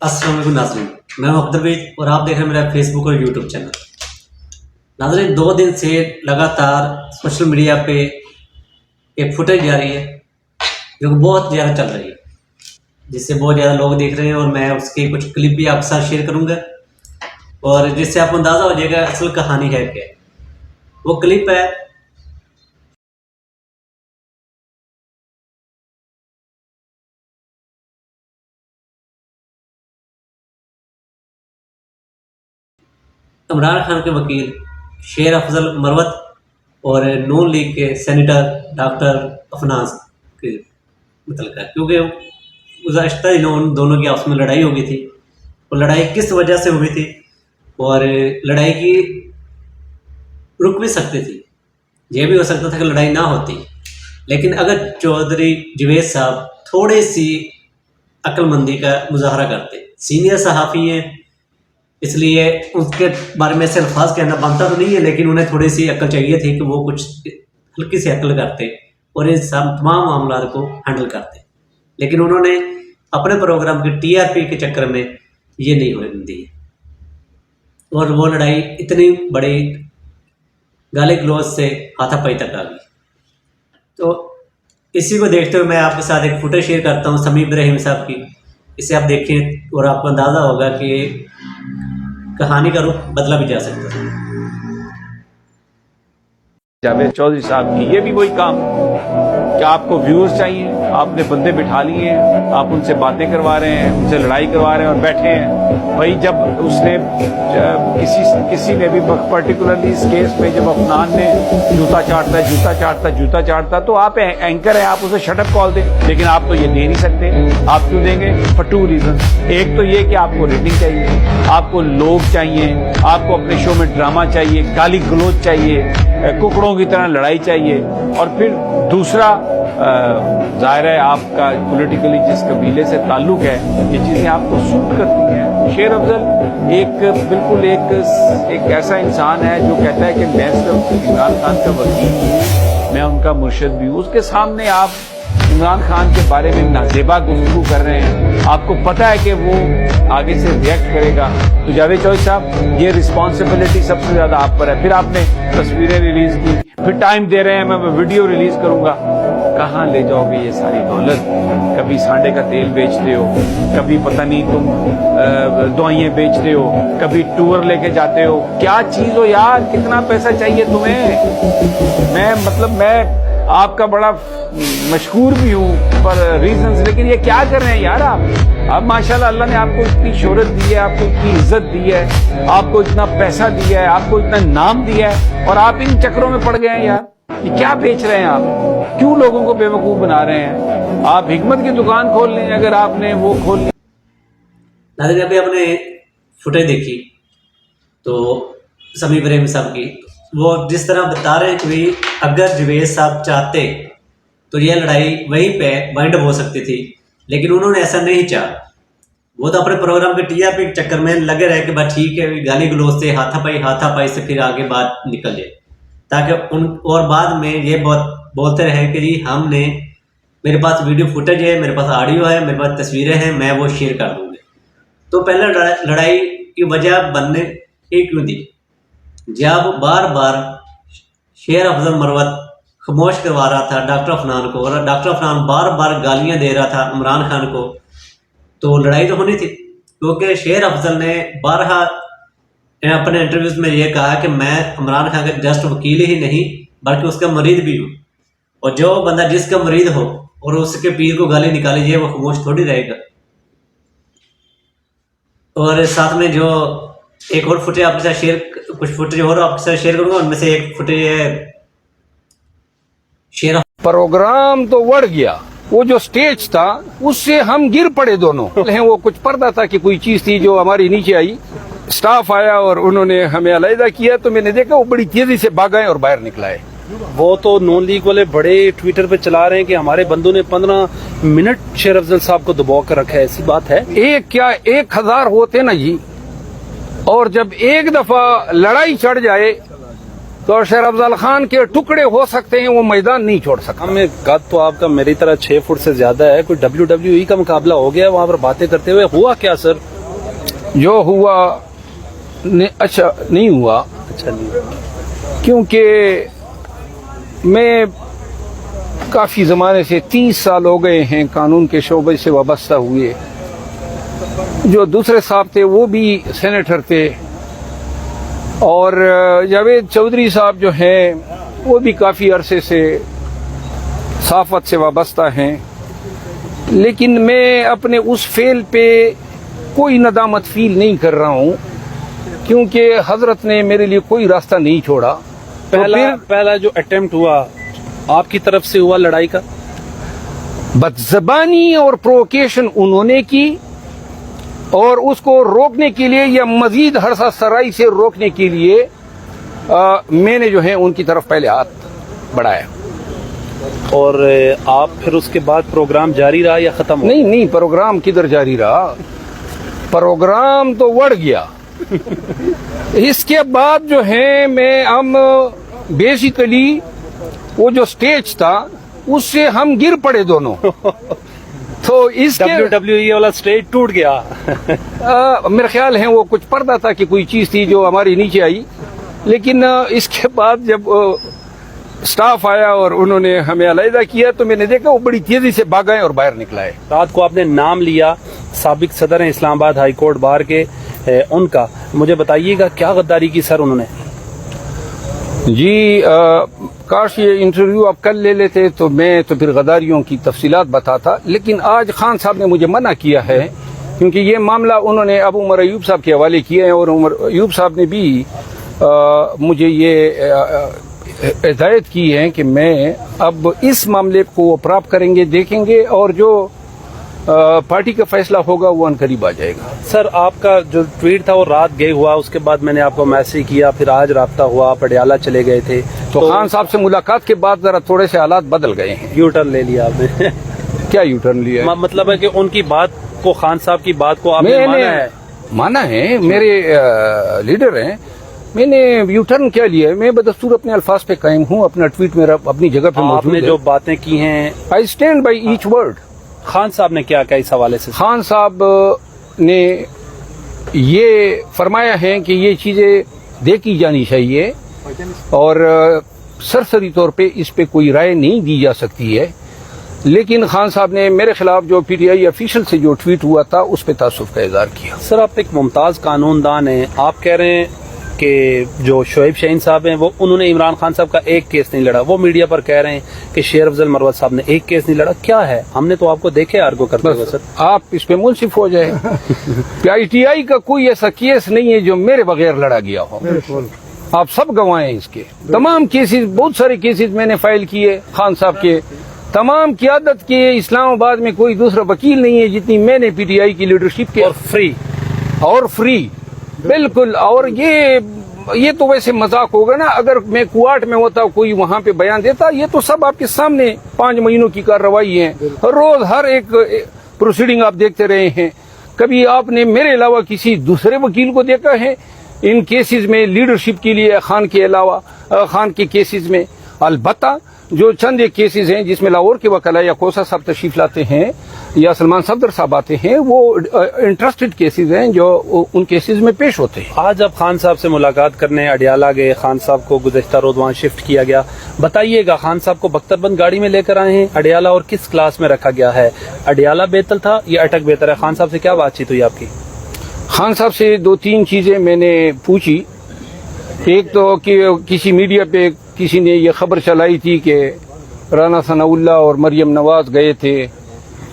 अस्सलाम वालेकुम नाज़रीन, मैं हूं अब्दुल और आप देख रहे हैं मेरा फेसबुक और यूट्यूब चैनल। नाज़रीन, 2 दिन से लगातार सोशल मीडिया पे एक फुटेज जा रही है जो कि बहुत ज़्यादा चल रही है, जिससे बहुत ज़्यादा लोग देख रहे हैं और मैं उसकी कुछ क्लिप भी आपके साथ शेयर करूँगा और जिससे आपको अंदाज़ा हो जाएगा असल कहानी है क्या। वो क्लिप है इमरान खान के वकील शेर अफजल मरवत और नून लीग के सेनेटर डॉक्टर अफनान के मतलब है, क्योंकि गुज़श्ता दिनों उन दोनों की आपस में लड़ाई हो गई थी। और लड़ाई किस वजह से हुई थी और लड़ाई की रुक भी सकती थी, ये भी हो सकता था कि लड़ाई ना होती, लेकिन अगर चौधरी जवेद साहब थोड़ी सी अक्लमंदी का मुजाहरा करते, सीनियर सहाफ़ी हैं इसलिए उसके बारे में से अल्फाज कहना बनता तो नहीं है, लेकिन उन्हें थोड़ी सी अक्ल चाहिए थी कि वो कुछ हल्की सी अक्ल करते और इन सब तमाम मामला को हैंडल करते, लेकिन उन्होंने अपने प्रोग्राम के टीआरपी के चक्कर में ये नहीं होने दी और वो लड़ाई इतनी बड़ी गाली गलौज से हाथापाई तक आ गई। तो इसी को देखते हुए मैं आपके साथ एक फुटेज शेयर करता हूँ समी इब्राहिम साहब की। इसे आप देखें और आपको अंदाज़ा होगा कि कहानी का रुख बदला भी जा सकता है। जावेद चौधरी साहब की ये भी वही काम कि आपको व्यूअर्स चाहिए, आपने बंदे बिठा लिए हैं, आप उनसे बातें करवा रहे हैं, उनसे लड़ाई करवा रहे हैं और बैठे हैं। वही जब उसने किसी ने भी पर्टिकुलरली इस केस में जब अफनान ने जूता चाटता तो आप एंकर हैं, आप उसे शटअप कॉल दें, लेकिन आप तो ये दे नहीं सकते। आप क्यों देंगे? For 2 reason. एक तो ये कि आपको रेटिंग चाहिए, आपको लोग चाहिए, आपको अपने शो में ड्रामा चाहिए, गाली गलौज चाहिए, कुकड़ों की तरह लड़ाई चाहिए, और फिर दूसरा जाहिर है आपका पॉलिटिकली जिस कबीले से ताल्लुक है ये चीजें आपको सूट करती हैं। शेर अफजल बिल्कुल एक ऐसा इंसान है जो कहता है कि मैं सिर्फ इमरान खान का वकील हूँ, मैं उनका मुर्शिद भी हूँ। उसके सामने आप इमरान खान के बारे में नाजेबा गुफ्तगू कर रहे हैं, आपको पता है कि वो आगे से रिएक्ट करेगा। तो जावेद चौधरी साहब, ये रिस्पॉन्सिबिलिटी सबसे ज्यादा आप पर है। फिर आपने तस्वीरें रिलीज की, फिर टाइम दे रहे हैं मैं वीडियो रिलीज करूंगा। कहाँ ले जाओगे ये सारी दौलत? कभी सांडे का तेल बेचते हो, कभी पता नहीं तुम दवाइयाँ बेचते हो, कभी टूर लेके जाते हो। क्या चीज हो यार, कितना पैसा चाहिए तुम्हें? मैं आपका बड़ा मशहूर भी हूँ पर रीजंस, लेकिन ये क्या कर रहे हैं यार आप माशाल्लाह अल्लाह ने आपको इतनी शोहरत दी है, आपको इतनी इज्जत दी है, आपको इतना पैसा दिया है, आपको इतना नाम दिया है, और आप इन चक्करों में पड़ गए हैं यार। ये क्या बेच रहे हैं आप? क्यों लोगों को बेवकूफ बना रहे हैं? आप हिकमत की दुकान खोल लें अगर आपने वो खोल ली। नाज़रीन, अभी आपने फुटेज देखी तो समी इब्राहिम साहब की, वो जिस तरह बता रहे हैं कि अगर जवेद साहब चाहते तो यह लड़ाई वहीं पे वाइंड अप हो सकती थी, लेकिन उन्होंने ऐसा नहीं चाहा। वो तो अपने प्रोग्राम के टीआरपी के चक्कर में लगे रहे कि बस ठीक है, गाली गलौज से हाथापाई से फिर आगे बात निकल जाए, ताकि और बाद में ये बोलते रहे कि जी मेरे पास वीडियो फुटेज है, मेरे पास ऑडियो है, मेरे पास तस्वीरें हैं, मैं वो शेयर कर दूँगी। तो पहले लड़ाई की वजह बनने ही क्यों दी? जब बार बार शेर अफजल मरवत खामोश करवा रहा था डॉक्टर अफनान को और डॉक्टर अफनान बार बार गालियां दे रहा था इमरान खान को, तो लड़ाई तो होनी थी, क्योंकि शेर अफजल ने बारहा अपने इंटरव्यूज में ये कहा कि मैं इमरान खान का जस्ट वकील ही नहीं बल्कि उसका मरीद भी हूँ, और जो बंदा जिसका मरीद हो और उसके पीर को गाली निकाली वो खामोश थोड़ी रहेगा। और साथ में जो एक और फुटेज आपके साथ कुछ फुटेज और आपके साथ शेयर करूंगा, उनमें से एक फुटेज है शेर। प्रोग्राम तो बढ़ गया, वो जो स्टेज था उससे हम गिर पड़े दोनों। वो कुछ पर्दा था कि कोई चीज थी जो हमारी नीचे आई, स्टाफ आया और उन्होंने हमें अलहदा किया, तो मैंने देखा वो बड़ी तेजी से भागे और बाहर निकलाए। वो तो नॉन लीग वाले बड़े ट्विटर पे चला रहे हैं कि हमारे बंदों ने 15 मिनट शेर अफजल साहब को दबा कर रखा है। ऐसी बात है? एक क्या 1000 होते ना जी, और जब एक दफा लड़ाई चढ़ जाए तो शेर अफजल खान के टुकड़े हो सकते हैं, वो मैदान नहीं छोड़ सकता। हमें कद तो आपका मेरी तरह 6 फुट से ज्यादा है, कोई WWE का मुकाबला हो गया वहां पर बातें करते हुए। हुआ क्या सर? जो हुआ अच्छा नहीं हुआ, अच्छा नहीं। क्योंकि मैं काफ़ी ज़माने से 30 साल हो गए हैं कानून के शोबे से वाबस्ता हुए। जो दूसरे साहब थे वो भी सेनेटर थे, और जावेद चौधरी साहब जो हैं वो भी काफ़ी अरसे से सहाफ़त से वाबस्ता हैं। लेकिन मैं अपने उस फेल पे कोई नदामत फील नहीं कर रहा हूँ, क्योंकि हजरत ने मेरे लिए कोई रास्ता नहीं छोड़ा। पहला जो अटेम्प्ट हुआ आपकी तरफ से हुआ लड़ाई का, बदज़बानी और प्रोवोकेशन उन्होंने की, और उसको रोकने के लिए या मजीद हरसा सराई से रोकने के लिए मैंने जो है उनकी तरफ पहले हाथ बढ़ाया। और आप फिर उसके बाद प्रोग्राम जारी रहा या खत्म हो? नहीं, प्रोग्राम किधर जारी रहा, प्रोग्राम तो बढ़ गया। इसके बाद जो है मैं हम बेसिकली वो जो स्टेज था उससे हम गिर पड़े दोनों। तो इसके WWE वाला स्टेज टूट गया। मेरा ख्याल है वो कुछ पर्दा था कि कोई चीज थी जो हमारे नीचे आई, लेकिन इसके बाद जब स्टाफ आया और उन्होंने हमें अलहदा किया तो मैंने देखा वो बड़ी तेजी से भागा और बाहर निकला है। रात को आपने नाम लिया साबिक सदर हैं इस्लामाबाद हाई कोर्ट बार के उनका, मुझे बताइएगा क्या गद्दारी की सर उन्होंने? जी काश ये इंटरव्यू आप कल ले लेते तो मैं तो फिर गद्दारियों की तफसीलात बताता, लेकिन आज खान साहब ने मुझे मना किया है, क्योंकि ये मामला उन्होंने अब उमर अयूब साहब के हवाले किए हैं, और उमर अयूब साहब ने भी मुझे ये हिदायत की है कि मैं अब इस मामले को प्राप्त करेंगे, देखेंगे, और जो पार्टी का फैसला होगा वो अनकरीब आ जाएगा। सर आपका जो ट्वीट था वो रात गए हुआ, उसके बाद मैंने आपको मैसेज किया, फिर आज राब्ता हुआ, आप पटियाला चले गए थे, तो खान साहब से मुलाकात के बाद जरा थोड़े से हालात बदल गए हैं। यू टर्न ले लिया आपने? क्या यू टर्न लिया है? मतलब है कि उनकी बात को, खान साहब की बात को आपने माना है, मेरे लीडर हैं, मैंने यू टर्न क्या लिया है? मैं बदस्तूर अपने अल्फाज पे कायम हूँ, अपना ट्वीट मेरा अपनी जगह पे मौजूद है। आपने जो बातें की हैं, I stand by each word. Khan साहब ने क्या कहा इस हवाले से? खान साहब ने ये फरमाया है कि ये चीजें देखी जानी चाहिए, और सरसरी तौर पे इस पे कोई राय नहीं दी जा सकती है। लेकिन खान साहब ने मेरे खिलाफ जो पीटीआई ऑफिशियल से जो ट्वीट हुआ था उस पे तासुफ का इजहार किया। सर आप एक मुमताज कानूनदान हैं, आप कह रहे हैं कि जो शोएब शाहीन साहब हैं वो उन्होंने इमरान खान साहब का एक केस नहीं लड़ा, वो मीडिया पर कह रहे हैं कि शेर अफजल मरवत साहब ने एक केस नहीं लड़ा। क्या है, हमने तो आपको देखे आर्गो करते हुए। सर आप इस पे मुंसिफ हो जाए। पीटीआई का कोई ऐसा केस नहीं है जो मेरे बगैर लड़ा गया हो, आप सब गवाह हैं इसके। तमाम केसेस, बहुत सारे केसेस मैंने फाइल किए खान साहब के, तमाम क़ियादत के इस्लामाबाद में कोई दूसरा वकील नहीं है जितनी मैंने पीटीआई की लीडरशिप के, और फ्री बिल्कुल। और ये तो वैसे मजाक होगा ना, अगर मैं कुआट में होता कोई वहां पे बयान देता, ये तो सब आपके सामने 5 महीनों की कार्रवाई है, रोज हर एक प्रोसीडिंग आप देखते रहे हैं। कभी आपने मेरे अलावा किसी दूसरे वकील को देखा है इन केसेस में लीडरशिप के लिए खान के अलावा, खान के केसेस में? अलबत्ता जो चंद एक केसेस हैं जिसमें लाहौर के वकला या कोसा साहब तशरीफ लाते हैं या सलमान सफदर साहब आते हैं, वो इंटरेस्टेड केसेस हैं जो उन केसेस में पेश होते हैं। आज आप खान साहब से मुलाकात करने अडियाला गए, खान साहब को गुज़श्ता रोज वहाँ शिफ्ट किया गया, बताइएगा खान साहब को बख्तरबंद गाड़ी में लेकर आए हैं अडियाला, और किस क्लास में रखा गया है? अडियाला बेहतर था या अटक बेहतर है? खान साहब से क्या बातचीत हुई आपकी? खान साहब से 2-3 चीजें मैंने पूछी। एक तो कि किसी मीडिया पे किसी ने ये खबर चलाई थी कि राना सनाउल्लाह और मरियम नवाज गए थे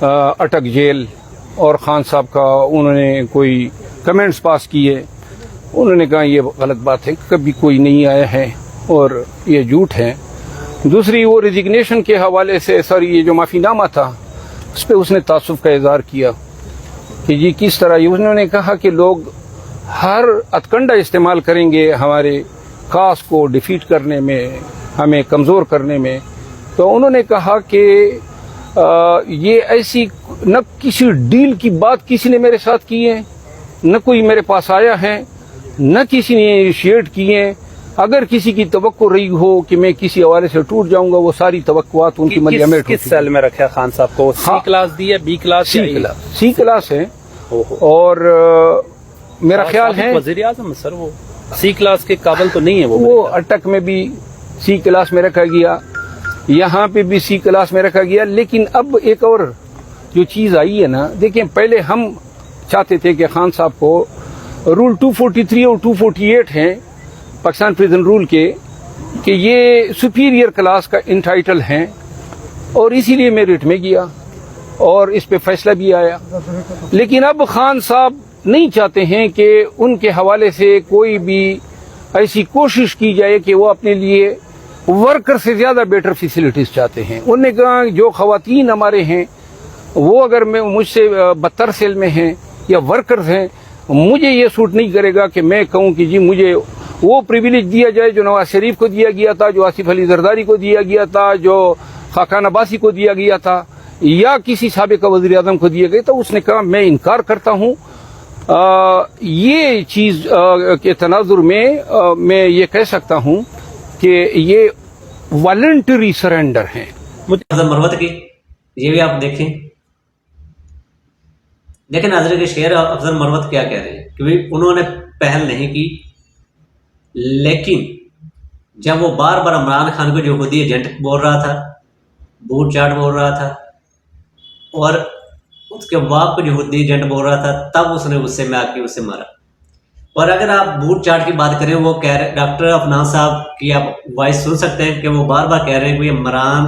अटक जेल, और खान साहब का उन्होंने कोई कमेंट्स पास किए। उन्होंने कहा ये गलत बात है, कभी कोई नहीं आया है और ये झूठ है। दूसरी वो रिजिग्नेशन के हवाले से, सर ये जो माफीनामा था उस पर उसने तासुफ का इजहार किया कि जी किस तरह, उन्होंने कहा कि लोग हर अतकंडा इस्तेमाल करेंगे हमारे कास को डिफीट करने में, हमें कमज़ोर करने में। तो उन्होंने कहा कि ये ऐसी न किसी डील की बात किसी ने मेरे साथ की है, न कोई मेरे पास आया है, न किसी ने इनिशिएट किए। अगर किसी की तवक्को रही हो कि मैं किसी हवाले से टूट जाऊंगा, वो सारी तवक्कुआत उनकी मलिया में किस सेल में रखा खान साहब को? सी क्लास दी है, बी क्लास? सी क्लास है। और मेरा ख्याल है वजीर आजम सर, वो सी क्लास के काबिल तो नहीं है वो अटक में भी सी क्लास में रखा गया, यहाँ पे भी सी क्लास में रखा गया। लेकिन अब एक और जो चीज आई है ना, देखिए पहले हम चाहते थे कि खान साहब को रूल 243 और 248 हैं पाकिस्तान प्रिजन रूल के, कि ये सुपीरियर क्लास का इंटाइटल हैं, और इसीलिए मेरिट में गया और इस पे फैसला भी आया। लेकिन अब खान साहब नहीं चाहते हैं कि उनके हवाले से कोई भी ऐसी कोशिश की जाए कि वो अपने लिए वर्कर से ज्यादा बेटर फैसिलिटीज चाहते हैं। उन्होंने कहा जो खवातीन हमारे हैं वो अगर मैं मुझसे 72 सेल में हैं या वर्कर्स हैं, मुझे ये सूट नहीं करेगा कि मैं कहूँ कि जी मुझे वो प्रिविलेज दिया जाए जो नवाज शरीफ को दिया गया था, जो आसिफ अली जरदारी को दिया गया था, जो खाकान अब्बासी को दिया गया था, या किसी साबिक वज़ीर आज़म को दिया गया। तो उसने कहा मैं इनकार करता हूँ। ये चीज के तनाजुर में मैं ये कह सकता हूँ कि ये वॉलंटरी सरेंडर हैं। अफजल मरवत की ये भी आप देखें नाज़रीन के शेर अफजल मरवत क्या कह रहे हैं, क्योंकि उन्होंने पहल नहीं की, लेकिन जब वो बार बार इमरान खान को यहूदी एजेंट बोल रहा था, बूट चाट बोल रहा था, और उसके बाप को यहूदी एजेंट बोल रहा था, तब उसने गुस्से में आके उसे मारा। और अगर आप बूट चाट की बात करें, वो कह रहे डॉक्टर अफनान साहब की आप वॉइस सुन सकते हैं कि वो बार बार कह रहे हैं कि इमरान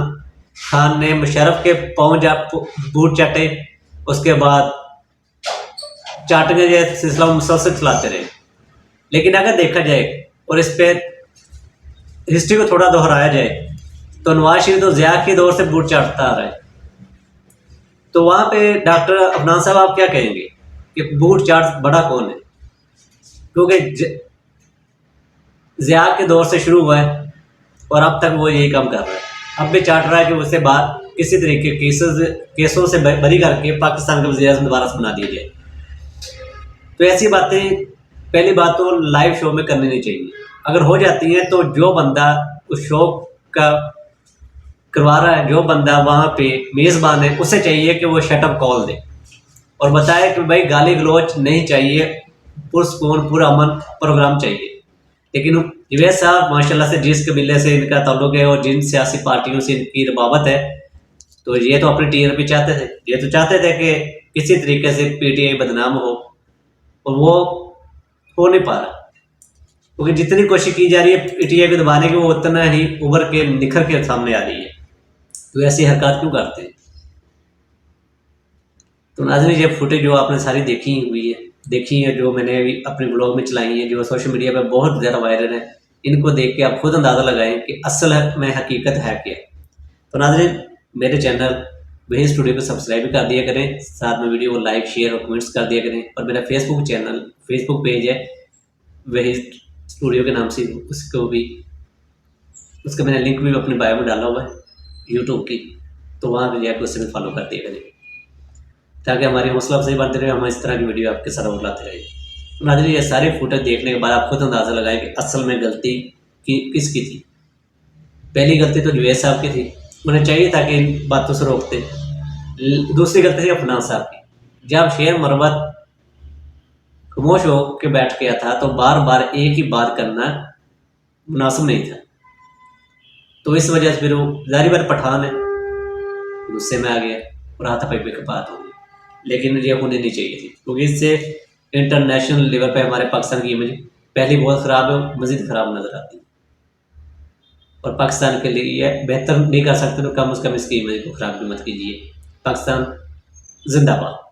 खान ने मुशर्रफ के पाँव बूट चाटे, उसके बाद चाटने जैसे सिलसिला मुसलसल चलाते रहे। लेकिन अगर देखा जाए और इस पे हिस्ट्री को थोड़ा दोहराया जाए तो नवाज शरीफ तो ज़िया के दौर से बूट चाटता आ रहा है। तो वहाँ पे डॉक्टर अफनान साहब आप क्या कहेंगे कि बूट चाट बड़ा कौन है? क्योंकि ज़िया के दौर से शुरू हुआ है और अब तक वो यही काम कर रहा है। अब भी चाट रहा है कि उससे बाहर किसी तरीके केसों से बरी करके पाकिस्तान का वज़ीर आज़म दोबारा बना दिया जाए। तो ऐसी बातें पहली बात तो लाइव शो में करनी नहीं चाहिए। अगर हो जाती है तो जो बंदा उस शो का करवा रहा है, जो बंदा वहाँ पे मेज़बान है, उसे चाहिए कि वो शटअप कॉल दे और बताए कि भाई गाली गलोच नहीं चाहिए, पुरसकून पूरा अमन प्रोग्राम चाहिए। लेकिन जवेद साहब माशाल्लाह से जिस कबीले से इनका ताल्लुक है और जिन सियासी पार्टियों से इनकी रबावत है, तो ये तो अपनी टीआरपी चाहते थे। ये तो चाहते थे कि किसी तरीके से पीटीआई बदनाम हो, और वो हो नहीं पा रहा, क्योंकि जितनी कोशिश की जा रही है पीटीआई को दबाने की, वो उतना ही उभर के निखर के सामने आ रही है। तो ऐसी हरकत क्यों करते हैं? तो नाज़रीन ये फुटेज जो आपने सारी देखी है, जो मैंने अभी अपने ब्लॉग में चलाई है, जो सोशल मीडिया पे बहुत ज़्यादा वायरल है, इनको देख के आप खुद अंदाज़ा लगाएं कि असल में हकीकत है क्या। तो नाज़रीन मेरे चैनल वही स्टूडियो को सब्सक्राइब कर दिया करें, साथ में वीडियो को लाइक शेयर और कमेंट्स कर दिया करें, और मेरा फेसबुक पेज है वही स्टूडियो के नाम से, उसका मैंने लिंक भी अपने बायो में डाला हुआ है यूट्यूब की, तो वहाँ पर जाकर उससे भी फॉलो कर दिया करें, ताकि हमारी हौसला अफजाई बढ़ती रहे, हम इस तरह की वीडियो आपके साथ लाते रहे। तो नाज़रीन ये सारे फुटेज देखने के बाद आप खुद अंदाज़ा लगाएं कि असल में गलती किसकी थी। पहली गलती तो जवेद साहब की थी, उन्हें चाहिए था कि इन बातों से रोकते। दूसरी गलती थी अफनान साहब की, जब शेर मरवत खामोश हो के बैठ गया था तो बार बार एक ही बात करना मुनासिब नहीं था। तो इस वजह से फिर वो ज़ाहिर बात पठान है, गुस्से में आ गया और हाथापाई पे बात हो गई। लेकिन ये होनी नहीं चाहिए थी, क्योंकि इससे इंटरनेशनल लेवल पे हमारे पाकिस्तान की इमेज पहले बहुत ख़राब है, मज़ीद ख़राब नज़र आती है, और पाकिस्तान के लिए बेहतर नहीं कर सकते तो कम से कम इसकी इमेज को ख़राब भी मत कीजिए। पाकिस्तान जिंदाबाद।